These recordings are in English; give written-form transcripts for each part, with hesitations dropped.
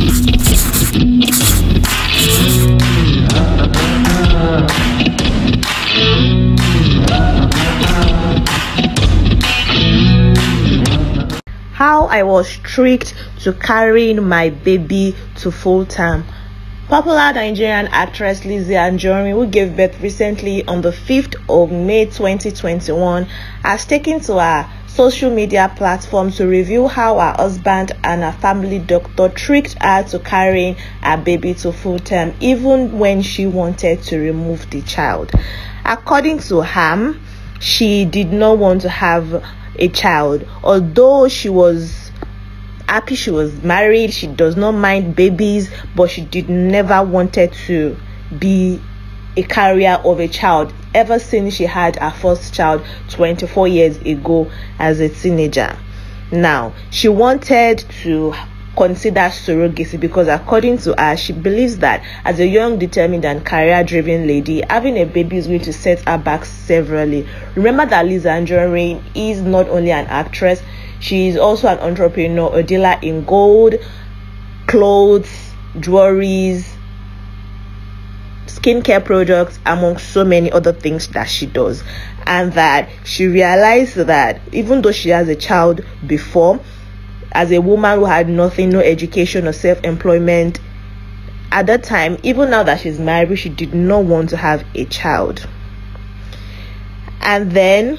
How I was tricked to carrying my baby to full term. Popular Nigerian actress Lizzy Anjorin, who gave birth recently on the 5th of May 2021, has taken to her social media platform to reveal how her husband and her family doctor tricked her to carrying her baby to full term, even when she wanted to remove the child. According to her, she did not want to have a child, although she was happy she was married. She does not mind babies, but she did never wanted to be a carrier of a child ever since she had her first child 24 years ago as a teenager. Now she wanted to consider surrogacy because, according to her, she believes that as a young, determined and career-driven lady, having a baby is going to set her back severally. Remember that Lizzy Anjorin is not only an actress, she is also an entrepreneur, a dealer in gold, clothes, jewelries, skincare products, among so many other things that she does. And that she realized that even though she has a child before, as a woman who had nothing, no education or self-employment at that time, even now that she's married, she did not want to have a child. And then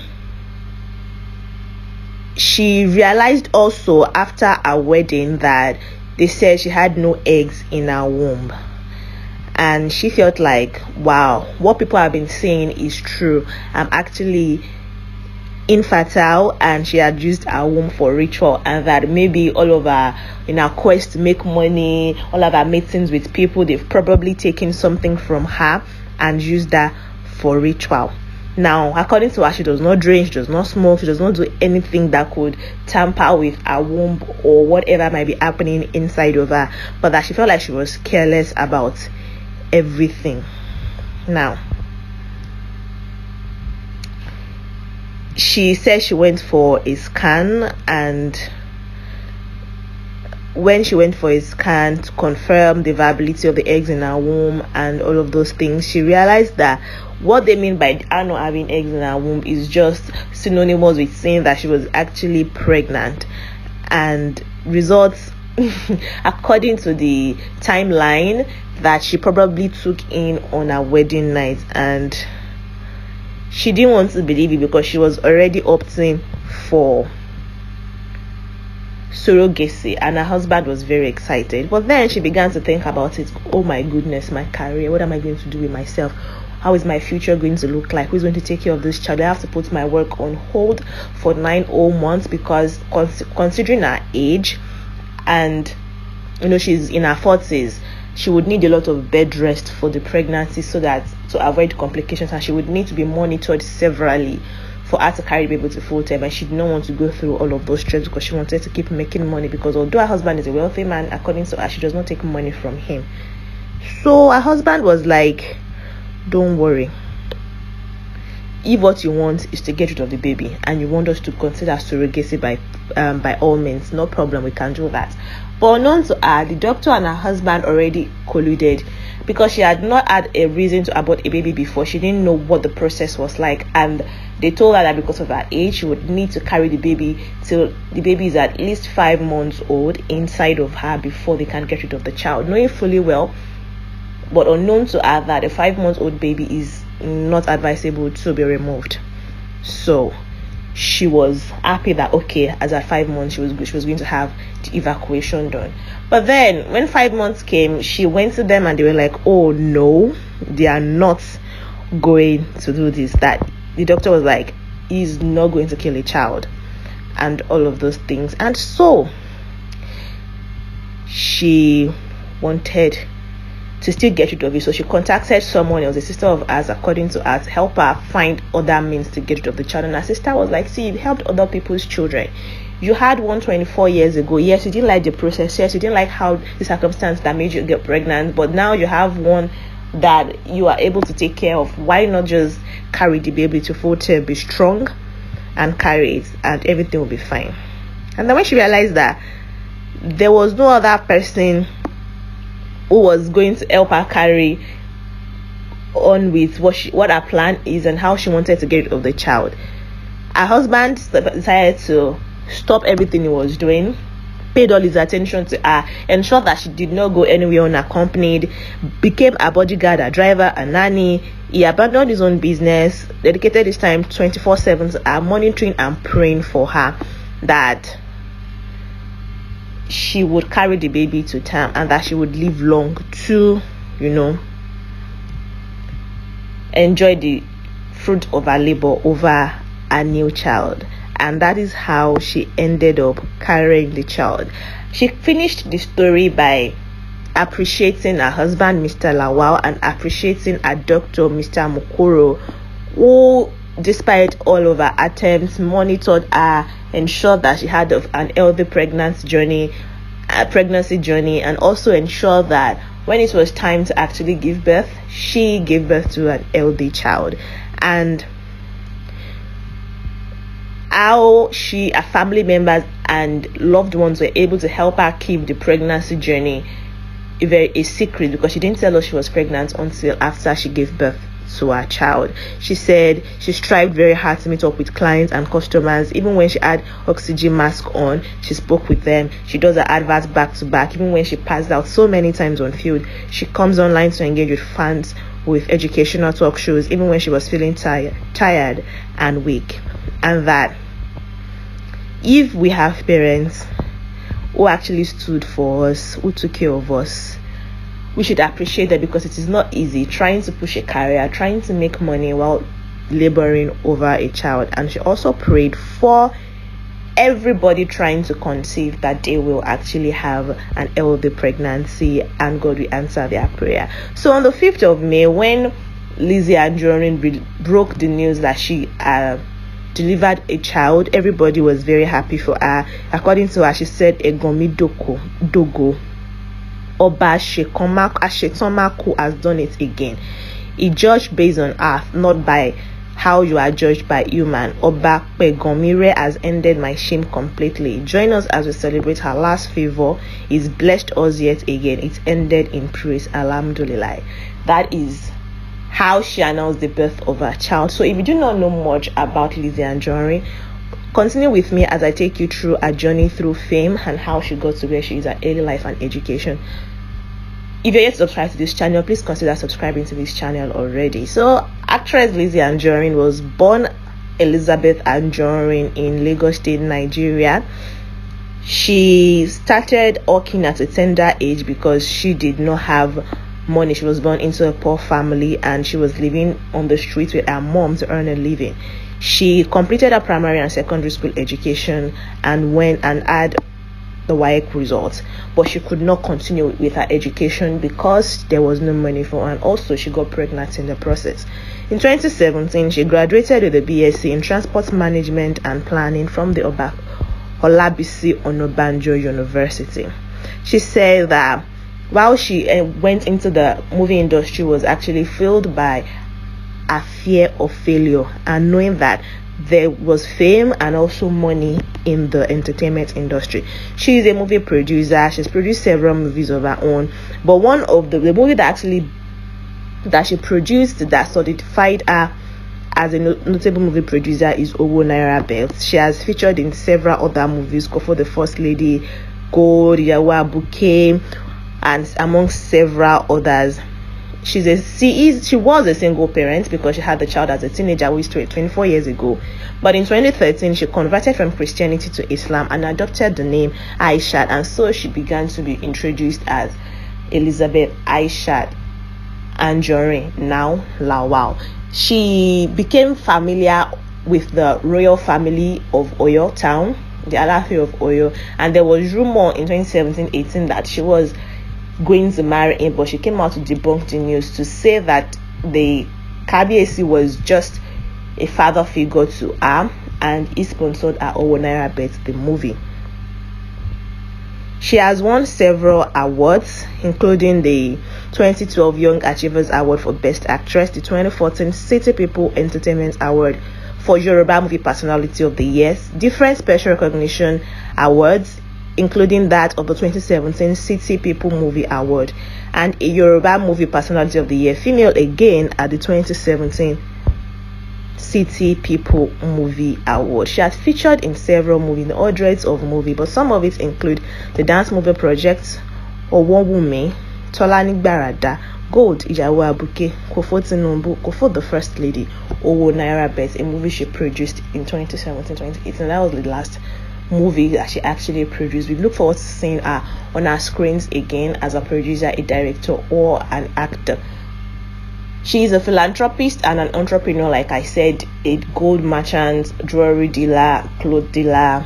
she realized also after her wedding that they said she had no eggs in her womb. And she felt like, wow, what people have been saying is true. I'm actually infertile, and she had used her womb for ritual, and that maybe all of her, in her quest to make money, all of her meetings with people, they've probably taken something from her and used that for ritual. Now, according to her, she does not drink, she does not smoke, she does not do anything that could tamper with her womb or whatever might be happening inside of her, but that she felt like she was careless about everything. Now, she said she went for a scan, and when she went for a scan to confirm the viability of the eggs in her womb and all of those things, she realized that what they mean by her not having eggs in her womb is just synonymous with saying that she was actually pregnant. And results according to the timeline that she probably took in on her wedding night, and she didn't want to believe it because she was already opting for surrogacy, and her husband was very excited. But then she began to think about it. Oh my goodness, my career, what am I going to do with myself? How is my future going to look like? Who's going to take care of this child? I have to put my work on hold for 9 whole months because considering her age, and she's in her 40s, she would need a lot of bed rest for the pregnancy so that to avoid complications, and she would need to be monitored severally for her to carry the baby to full term. And she did not want to go through all of those stress because she wanted to keep making money, because although her husband is a wealthy man, according to her, she does not take money from him. So her husband was like, don't worry, if what you want is to get rid of the baby and you want us to consider surrogacy by all means, no problem, we can do that. But unknown to her, the doctor and her husband already colluded, because she had not had a reason to abort a baby before. She didn't know what the process was like, and they told her that because of her age, she would need to carry the baby till the baby is at least 5 months old inside of her before they can get rid of the child, knowing fully well, but unknown to her, that a 5-month-old baby is not advisable to be removed. So she was happy that okay, as at 5 months she was going to have the evacuation done. But then when 5 months came, she went to them and they were like, oh no, they are not going to do this. That the doctor was like, he's not going to kill a child and all of those things. And so she wanted to still get rid of it, so she contacted someone else, a sister of ours, according to her, to help her find other means to get rid of the child. And her sister was like, see, you've helped other people's children. You had one 24 years ago. Yes, you didn't like the process. Yes, you didn't like how the circumstance that made you get pregnant, but now you have one that you are able to take care of. Why not just carry the baby to full term, be strong and carry it, and everything will be fine. And then when she realized that there was no other person who was going to help her carry on with what her plan is and how she wanted to get rid of the child. Her husband decided to stop everything he was doing, paid all his attention to her, ensured that she did not go anywhere unaccompanied, became a bodyguard, a driver, a nanny. He abandoned his own business, dedicated his time 24/7 to her, monitoring and praying for her that she would carry the baby to term and that she would live long to, enjoy the fruit of her labor over a new child. And that is how she ended up carrying the child. She finished the story by appreciating her husband, Mr. Lawal, and appreciating her doctor, Mr. Mukuro, who, despite all of her attempts, monitored her, ensured that she had an healthy pregnancy journey, and also ensured that when it was time to actually give birth, she gave birth to an healthy child. And how she, her family members and loved ones were able to help her keep the pregnancy journey a secret, because she didn't tell us she was pregnant until after she gave birth to her child. She said she strived very hard to meet up with clients and customers. Even when she had oxygen mask on, she spoke with them. She does her adverts back to back. Even when she passed out so many times on field, she comes online to engage with fans with educational talk shows, even when she was feeling tired and weak. And that if we have parents who actually stood for us, who took care of us, we should appreciate that, because it is not easy trying to push a career, trying to make money while laboring over a child. And she also prayed for everybody trying to conceive that they will actually have an healthy pregnancy, and God will answer their prayer. So on the 5th of May, when Lizzy Anjorin broke the news that she delivered a child, everybody was very happy for her. According to her, she said, "Egomi dogo Oba Shetomako has done it again. He judged based on earth, not by how you are judged by human. Oba Pegomire has ended my shame completely. Join us as we celebrate her last favor. He's blessed us yet again. It ended in praise. Alhamdulillah." That is how she announced the birth of her child. So if you do not know much about Lizzy Anjorin, continue with me as I take you through her journey through fame and how she got to where she is, her early life and education. If you're yet to subscribe to this channel, please consider subscribing to this channel already. So actress Lizzy Anjorin was born Elizabeth Anjorin in Lagos State, Nigeria. She started working at a tender age because she did not have money. She was born into a poor family and she was living on the streets with her mom to earn a living. She completed her primary and secondary school education and went and had the WAEC results, but she could not continue with her education because there was no money for her, and also she got pregnant in the process. In 2017, she graduated with a BSc in Transport Management and Planning from the Olabisi Onabanjo University. She said that while she went into the movie industry, was actually filled by a fear of failure and knowing that there was fame and also money in the entertainment industry. She is a movie producer. She's produced several movies of her own, but one of the movie that she produced that solidified her as a notable movie producer is Owo Naira Belt. She has featured in several other movies, Go for the First Lady, Gold, Yawa Bouquet, and among several others. She was a single parent because she had the child as a teenager, which was 24 years ago. But in 2013, she converted from Christianity to Islam and adopted the name Aishat, and so she began to be introduced as Elizabeth Aishat Anjorin, now Lawal. She became familiar with the royal family of Oyo town, the Alaafin of Oyo, and there was rumor in 2017-18 that she was going to marry him, but she came out to debunk the news to say that the Kabiyesi was just a father figure to her and he sponsored her Owo Naira Bet, the movie. She has won several awards, including the 2012 Young Achievers Award for Best Actress, the 2014 City People Entertainment Award for Yoruba Movie Personality of the Year, different special recognition awards, including that of the 2017 City People Movie Award, and a Yoruba Movie Personality of the Year female again at the 2017 City People Movie Award. She has featured in several movies, hundreds of movies, but some of it include the Dance Movie Project, Owonwunmi, Tolani Gbarada, Gold, Ijawo Abuke, Kofo Tinubu, Kofo the First Lady, Owo Naira Bet, a movie she produced in 2017-2018. That was the last movie that she actually produced. We look forward to seeing her on our screens again as a producer, a director, or an actor. She is a philanthropist and an entrepreneur, like I said, a gold merchant, jewelry dealer, clothes dealer,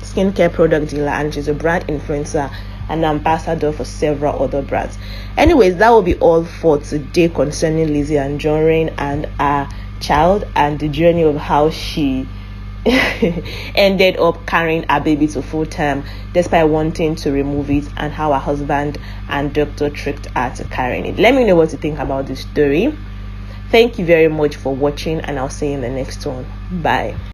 skincare product dealer, and she's a brand influencer and ambassador for several other brands. Anyways, that will be all for today concerning Lizzy Anjorin and her child and the journey of how she ended up carrying a baby to full term despite wanting to remove it, and how her husband and doctor tricked her to carrying it. Let me know what you think about this story. Thank you very much for watching, and I'll see you in the next one. Bye.